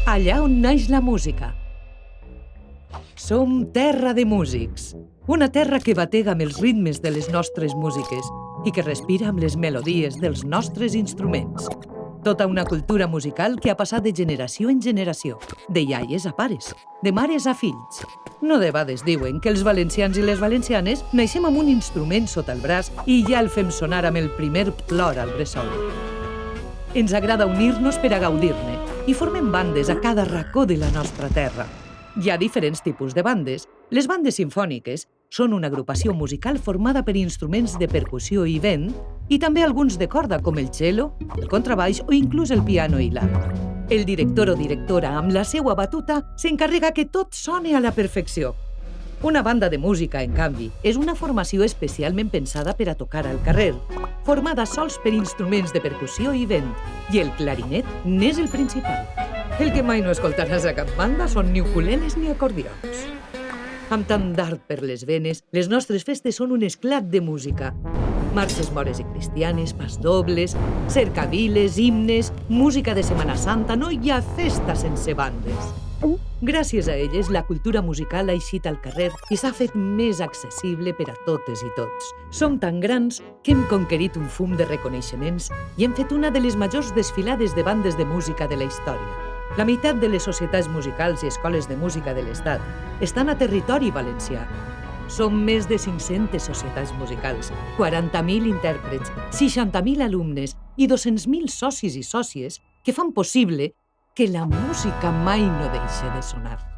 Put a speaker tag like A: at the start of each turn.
A: allà on naix la música. Som terra de músics, una terra que batega amb els ritmes de les nostres músiques i que respira amb les melodies dels nostres instruments. Tota una cultura musical que ha passat de generació en generació, de iaies a pares, de mares a fills. No debades diuen que els valencians i les valencianes naixem amb un instrument sota el braç i ja el fem sonar amb el primer plor al bressol. Ens agrada unir-nos per a gaudir-ne i formem bandes a cada racó de la nostra terra. Hi ha diferents tipus de bandes. Les bandes simfòniques són una agrupació musical formada per instruments de percussió i vent i també alguns de corda com el cello, el contrabaix o inclús el piano i l'arpa. El director o directora, amb la seua batuta, s'encarrega que tot soni a la perfecció. Una banda de música, en canvi, és una formació especialment pensada per a tocar al carrer, formada sols per instruments de percussió i vent, i el clarinet n'és el principal. El que mai no escoltaràs a cap banda són ni ukuleles ni acordions. Amb tant d'art per les venes, les nostres festes són un esclat de música. Marxes mores i cristianes, pasdobles, cercaviles, himnes, música de Setmana Santa, no hi ha festa sense bandes. Gràcies a elles, la cultura musical ha eixit al carrer i s'ha fet més accessible per a totes i tots. Som tan grans que hem conquerit un fum de reconeixements i hem fet una de les majors desfilades de bandes de música de la història. La meitat de les societats musicals i escoles de música de l'Estat estan a territori valencià. Som més de 500 societats musicals, 40.000 intèrprets, 60.000 alumnes i 200.000 socis i sòcies que fan possible que la música mai no deixi de sonar.